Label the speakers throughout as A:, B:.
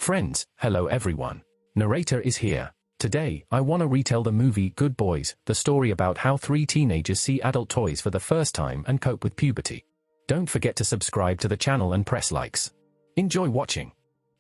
A: Friends, hello everyone. Narrator is here. Today, I want to retell the movie Good Boys, the story about how three teenagers see adult toys for the first time and cope with puberty. Don't forget to subscribe to the channel and press likes. Enjoy watching.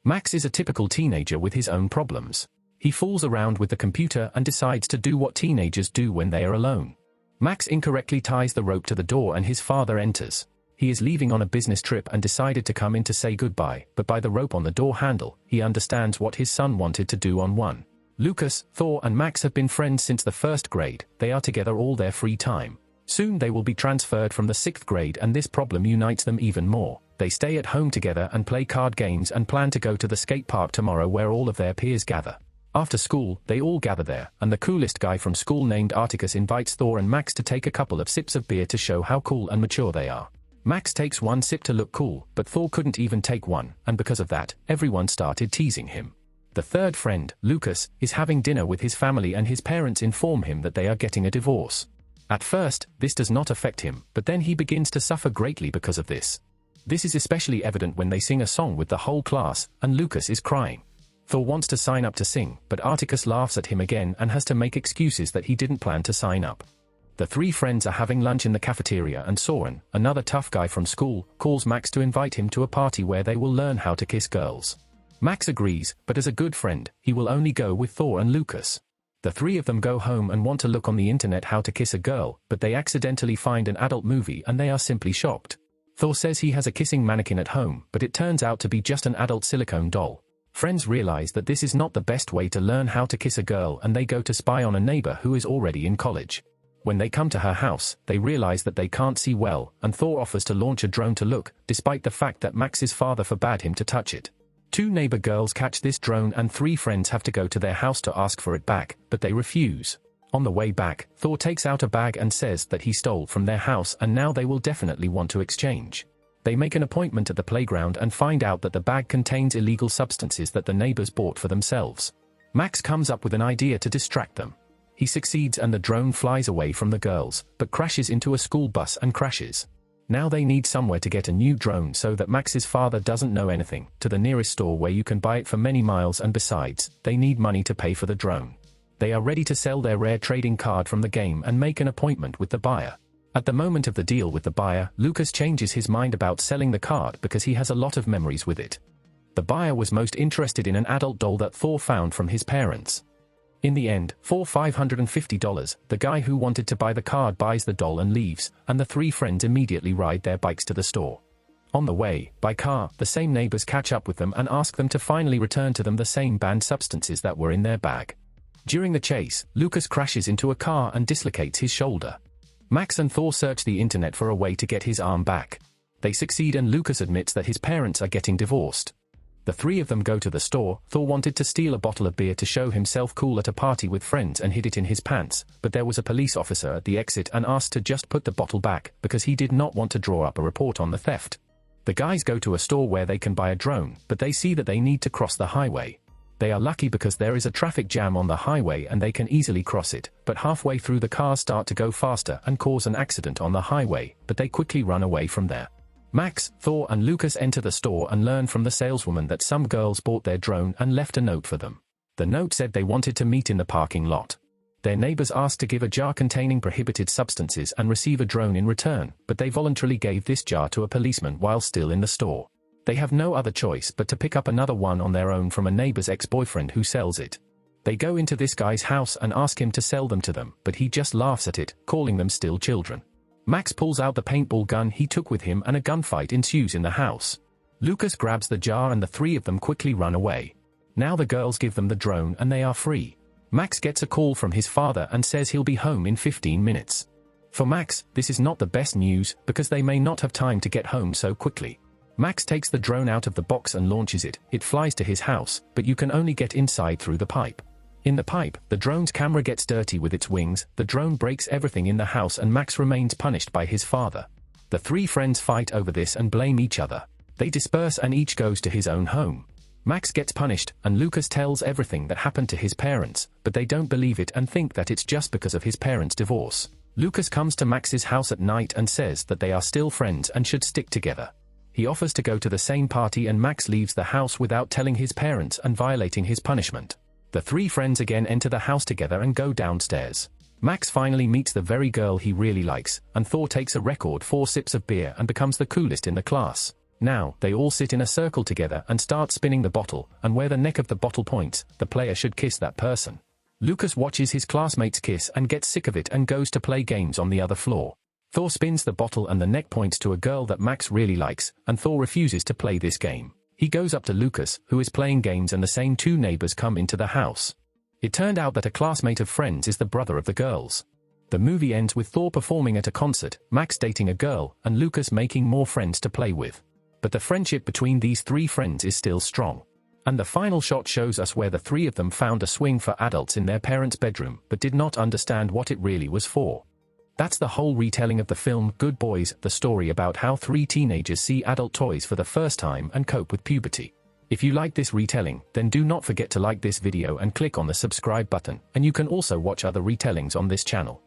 A: Max is a typical teenager with his own problems. He fools around with the computer and decides to do what teenagers do when they are alone. Max incorrectly ties the rope to the door and his father enters. He is leaving on a business trip and decided to come in to say goodbye, but by the rope on the door handle, he understands what his son wanted to do on one. Lucas, Thor and Max have been friends since the first grade. They are together all their free time. Soon they will be transferred from the 6th grade and this problem unites them even more. They stay at home together and play card games and plan to go to the skate park tomorrow where all of their peers gather. After school, they all gather there, and the coolest guy from school named Articus invites Thor and Max to take a couple of sips of beer to show how cool and mature they are. Max takes one sip to look cool, but Thor couldn't even take one, and because of that, everyone started teasing him. The third friend, Lucas, is having dinner with his family and his parents inform him that they are getting a divorce. At first, this does not affect him, but then he begins to suffer greatly because of this. This is especially evident when they sing a song with the whole class, and Lucas is crying. Thor wants to sign up to sing, but Articus laughs at him again and has to make excuses that he didn't plan to sign up. The three friends are having lunch in the cafeteria and Soren, another tough guy from school, calls Max to invite him to a party where they will learn how to kiss girls. Max agrees, but as a good friend, he will only go with Thor and Lucas. The three of them go home and want to look on the internet how to kiss a girl, but they accidentally find an adult movie and they are simply shocked. Thor says he has a kissing mannequin at home, but it turns out to be just an adult silicone doll. Friends realize that this is not the best way to learn how to kiss a girl and they go to spy on a neighbor who is already in college. When they come to her house, they realize that they can't see well, and Thor offers to launch a drone to look, despite the fact that Max's father forbade him to touch it. Two neighbor girls catch this drone and three friends have to go to their house to ask for it back, but they refuse. On the way back, Thor takes out a bag and says that he stole from their house and now they will definitely want to exchange. They make an appointment at the playground and find out that the bag contains illegal substances that the neighbors bought for themselves. Max comes up with an idea to distract them. He succeeds and the drone flies away from the girls, but crashes into a school bus and crashes. Now they need somewhere to get a new drone so that Max's father doesn't know anything, to the nearest store where you can buy it for many miles and besides, they need money to pay for the drone. They are ready to sell their rare trading card from the game and make an appointment with the buyer. At the moment of the deal with the buyer, Lucas changes his mind about selling the card because he has a lot of memories with it. The buyer was most interested in an adult doll that Thor found from his parents. In the end, for $550, the guy who wanted to buy the card buys the doll and leaves, and the three friends immediately ride their bikes to the store. On the way, by car, the same neighbors catch up with them and ask them to finally return to them the same banned substances that were in their bag. During the chase, Lucas crashes into a car and dislocates his shoulder. Max and Thor search the internet for a way to get his arm back. They succeed and Lucas admits that his parents are getting divorced. The three of them go to the store. Thor wanted to steal a bottle of beer to show himself cool at a party with friends and hid it in his pants, but there was a police officer at the exit and asked to just put the bottle back, because he did not want to draw up a report on the theft. The guys go to a store where they can buy a drone, but they see that they need to cross the highway. They are lucky because there is a traffic jam on the highway and they can easily cross it, but halfway through the cars start to go faster and cause an accident on the highway, but they quickly run away from there. Max, Thor and Lucas enter the store and learn from the saleswoman that some girls bought their drone and left a note for them. The note said they wanted to meet in the parking lot. Their neighbors asked to give a jar containing prohibited substances and receive a drone in return, but they voluntarily gave this jar to a policeman while still in the store. They have no other choice but to pick up another one on their own from a neighbor's ex-boyfriend who sells it. They go into this guy's house and ask him to sell them to them, but he just laughs at it, calling them still children. Max pulls out the paintball gun he took with him and a gunfight ensues in the house. Lucas grabs the jar and the three of them quickly run away. Now the girls give them the drone and they are free. Max gets a call from his father and says he'll be home in 15 minutes. For Max, this is not the best news because they may not have time to get home so quickly. Max takes the drone out of the box and launches it. It flies to his house, but you can only get inside through the pipe. In the pipe, the drone's camera gets dirty with its wings, the drone breaks everything in the house and Max remains punished by his father. The three friends fight over this and blame each other. They disperse and each goes to his own home. Max gets punished, and Lucas tells everything that happened to his parents, but they don't believe it and think that it's just because of his parents' divorce. Lucas comes to Max's house at night and says that they are still friends and should stick together. He offers to go to the same party and Max leaves the house without telling his parents and violating his punishment. The three friends again enter the house together and go downstairs. Max finally meets the very girl he really likes, and Thor takes a record 4 sips of beer and becomes the coolest in the class. Now, they all sit in a circle together and start spinning the bottle, and where the neck of the bottle points, the player should kiss that person. Lucas watches his classmates kiss and gets sick of it and goes to play games on the other floor. Thor spins the bottle and the neck points to a girl that Max really likes, and Thor refuses to play this game. He goes up to Lucas, who is playing games, and the same two neighbors come into the house. It turned out that a classmate of friends is the brother of the girls. The movie ends with Thor performing at a concert, Max dating a girl, and Lucas making more friends to play with. But the friendship between these three friends is still strong. And the final shot shows us where the three of them found a swing for adults in their parents' bedroom, but did not understand what it really was for. That's the whole retelling of the film Good Boys, the story about how 3 teenagers see adult toys for the first time and cope with puberty. If you like this retelling, then do not forget to like this video and click on the subscribe button, and you can also watch other retellings on this channel.